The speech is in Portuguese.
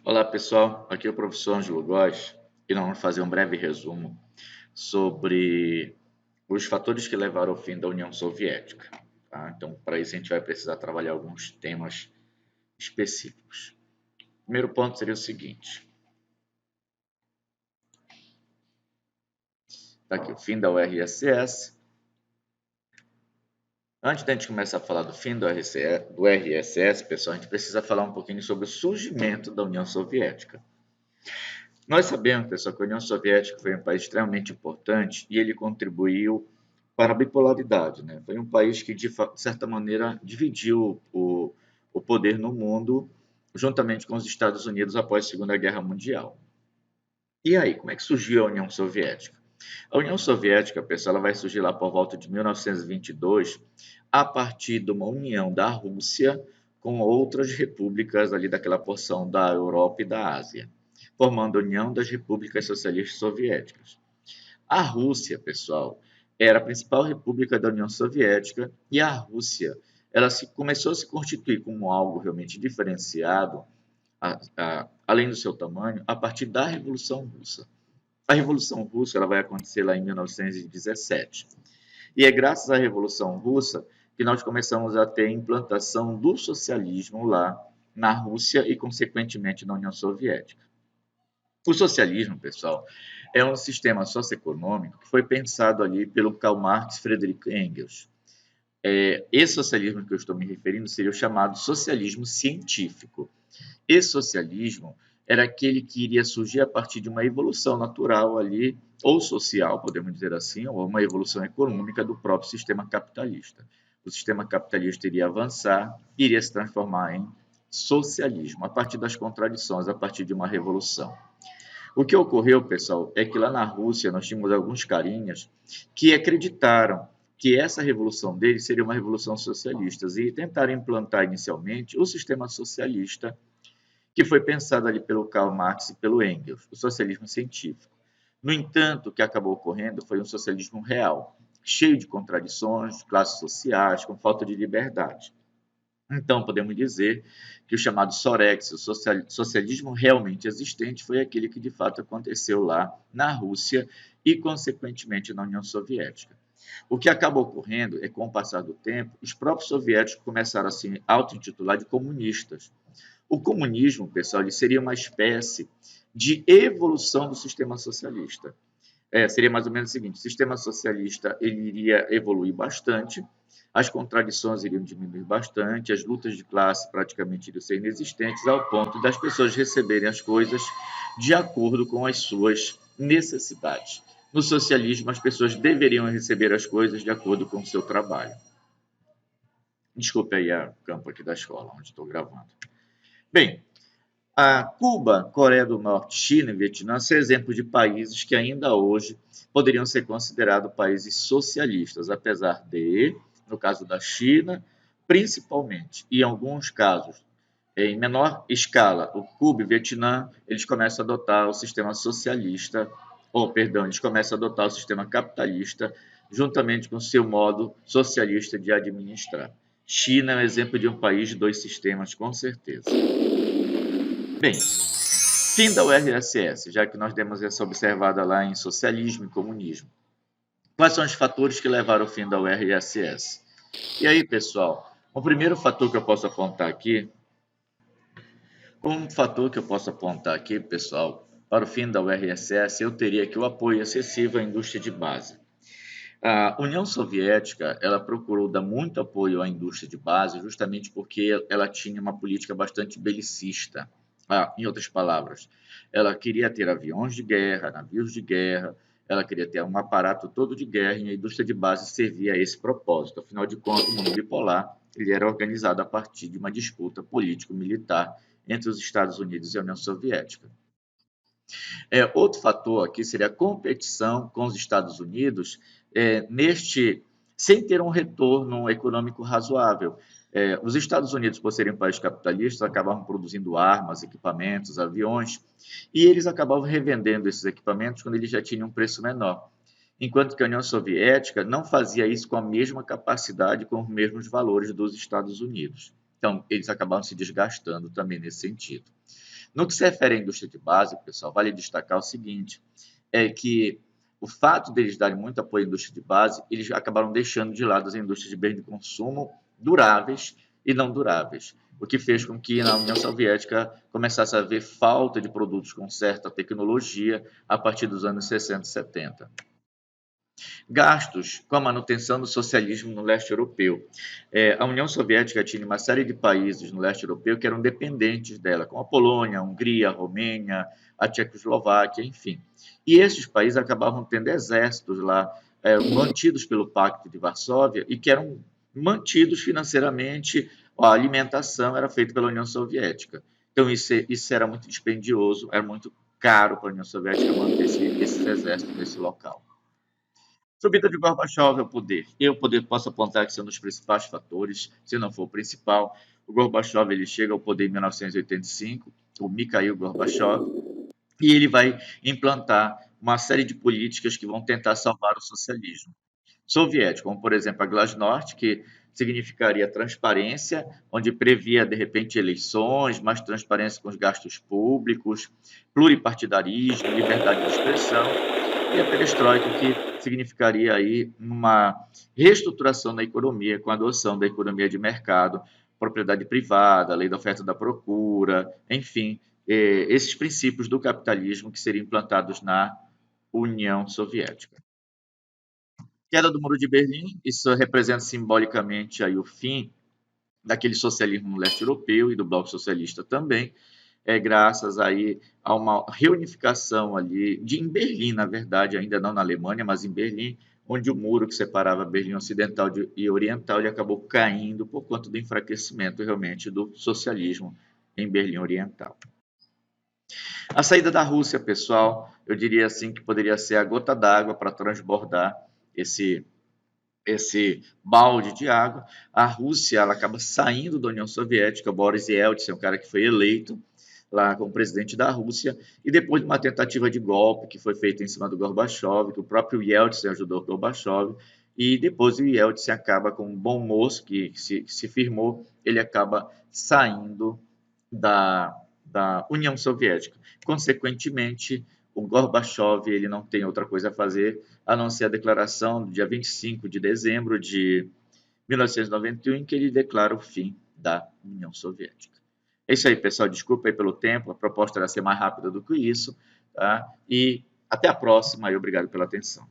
Olá pessoal, aqui é o professor Ângelo Góes e nós vamos fazer um breve resumo sobre os fatores que levaram ao fim da União Soviética. Tá? Então, para isso a gente vai precisar trabalhar alguns temas específicos. O primeiro ponto seria o seguinte: tá aqui o fim da URSS. Antes da gente começar a falar do fim do RSS, pessoal, a gente precisa falar um pouquinho sobre o surgimento da União Soviética. Nós sabemos, pessoal, que a União Soviética foi um país extremamente importante e ele contribuiu para a bipolaridade, né? Foi um país que, de certa maneira, dividiu o poder no mundo, juntamente com os Estados Unidos após a Segunda Guerra Mundial. E aí, como é que surgiu a União Soviética? A União Soviética, pessoal, ela vai surgir lá por volta de 1922, a partir de uma união da Rússia com outras repúblicas ali daquela porção da Europa e da Ásia, formando a União das Repúblicas Socialistas Soviéticas. A Rússia, pessoal, era a principal república da União Soviética e a Rússia, começou a se constituir como algo realmente diferenciado, além do seu tamanho, a partir da Revolução Russa. A Revolução Russa ela vai acontecer lá em 1917. E é graças à Revolução Russa que nós começamos a ter a implantação do socialismo lá na Rússia e, consequentemente, na União Soviética. O socialismo, pessoal, é um sistema socioeconômico que foi pensado ali pelo Karl Marx e Friedrich Engels. Esse socialismo que eu estou me referindo seria o chamado socialismo científico. Esse socialismo era aquele que iria surgir a partir de uma evolução natural ali, ou social, podemos dizer assim, ou uma evolução econômica do próprio sistema capitalista. O sistema capitalista iria avançar, iria se transformar em socialismo, a partir das contradições, a partir de uma revolução. O que ocorreu, pessoal, é que lá na Rússia nós tínhamos alguns carinhas que acreditaram que essa revolução deles seria uma revolução socialista e tentaram implantar inicialmente o sistema socialista que foi pensado ali pelo Karl Marx e pelo Engels, o socialismo científico. No entanto, o que acabou ocorrendo foi um socialismo real, cheio de contradições, classes sociais, com falta de liberdade. Então, podemos dizer que o chamado Sorex, o socialismo realmente existente, foi aquele que de fato aconteceu lá na Rússia e, consequentemente, na União Soviética. O que acaba ocorrendo é que, com o passar do tempo, os próprios soviéticos começaram a se auto-intitular de comunistas. O comunismo, pessoal, ele seria uma espécie de evolução do sistema socialista. Seria mais ou menos o seguinte: o sistema socialista ele iria evoluir bastante, as contradições iriam diminuir bastante, as lutas de classe praticamente iriam ser inexistentes, ao ponto das pessoas receberem as coisas de acordo com as suas necessidades. No socialismo, as pessoas deveriam receber as coisas de acordo com o seu trabalho. Desculpe aí a campo aqui da escola, onde estou gravando. Bem, a Cuba, Coreia do Norte, China e Vietnã são exemplos de países que ainda hoje poderiam ser considerados países socialistas, apesar de, no caso da China, principalmente, e em alguns casos, em menor escala, o Cuba e o Vietnã, eles começam a adotar o sistema socialista, eles começam a adotar o sistema capitalista, juntamente com o seu modo socialista de administrar. China é um exemplo de um país de dois sistemas, com certeza. Bem, fim da URSS, já que nós demos essa observada lá em socialismo e comunismo. Quais são os fatores que levaram ao fim da URSS? E aí, pessoal, o primeiro fator que eu posso apontar aqui, pessoal, para o fim da URSS, eu teria aqui o apoio excessivo à indústria de base. A União Soviética, ela procurou dar muito apoio à indústria de base, justamente porque ela tinha uma política bastante belicista. Em outras palavras, ela queria ter aviões de guerra, navios de guerra, ela queria ter um aparato todo de guerra e a indústria de base servia a esse propósito. Afinal de contas, o mundo bipolar ele era organizado a partir de uma disputa político-militar entre os Estados Unidos e a União Soviética. Outro fator aqui seria a competição com os Estados Unidos, sem ter um retorno econômico razoável. Os Estados Unidos, por serem um país capitalista, acabavam produzindo armas, equipamentos, aviões, e eles acabavam revendendo esses equipamentos quando eles já tinham um preço menor. Enquanto que a União Soviética não fazia isso com a mesma capacidade, com os mesmos valores dos Estados Unidos. Então, eles acabavam se desgastando também nesse sentido. No que se refere à indústria de base, pessoal, vale destacar o seguinte, é que o fato deles darem muito apoio à indústria de base, eles acabaram deixando de lado as indústrias de bens de consumo duráveis e não duráveis, o que fez com que na União Soviética começasse a haver falta de produtos com certa tecnologia a partir dos anos 60 e 70. Gastos com a manutenção do socialismo no leste europeu. A União Soviética tinha uma série de países no leste europeu que eram dependentes dela, como a Polônia, a Hungria, a Romênia, a Tchecoslováquia, enfim. E esses países acabavam tendo exércitos lá, mantidos pelo Pacto de Varsóvia e que eram mantidos financeiramente, a alimentação era feita pela União Soviética. Então isso era muito dispendioso, era muito caro para a União Soviética manter esses exércitos nesse local. Subida de Gorbachev ao poder. Posso apontar que são um dos principais fatores, se não for o principal. O Gorbachev ele chega ao poder em 1985, o Mikhail Gorbachev, e ele vai implantar uma série de políticas que vão tentar salvar o socialismo soviético, como por exemplo a Glasnost, que significaria transparência, onde previa de repente eleições, mais transparência com os gastos públicos, pluripartidarismo, liberdade de expressão, e a perestroika, que significaria aí uma reestruturação da economia, com a adoção da economia de mercado, propriedade privada, lei da oferta e da procura, enfim, esses princípios do capitalismo que seriam implantados na União Soviética. Queda do Muro de Berlim, isso representa simbolicamente aí o fim daquele socialismo no leste europeu e do bloco socialista também, graças aí a uma reunificação ali em Berlim, na verdade, ainda não na Alemanha, mas em Berlim, onde o muro que separava Berlim Ocidental e Oriental ele acabou caindo por conta do enfraquecimento realmente do socialismo em Berlim Oriental. A saída da Rússia, pessoal, eu diria assim que poderia ser a gota d'água para transbordar esse balde de água. A Rússia ela acaba saindo da União Soviética. Boris Yeltsin é um cara que foi eleito lá como presidente da Rússia, e depois de uma tentativa de golpe que foi feita em cima do Gorbachev, que o próprio Yeltsin ajudou o Gorbachev, e depois o Yeltsin acaba com um bom moço que se firmou, ele acaba saindo da União Soviética. Consequentemente, o Gorbachev ele não tem outra coisa a fazer a não ser a declaração do dia 25 de dezembro de 1991, em que ele declara o fim da União Soviética. É isso aí, pessoal. Desculpa aí pelo tempo, a proposta era ser mais rápida do que isso, tá? E até a próxima e obrigado pela atenção.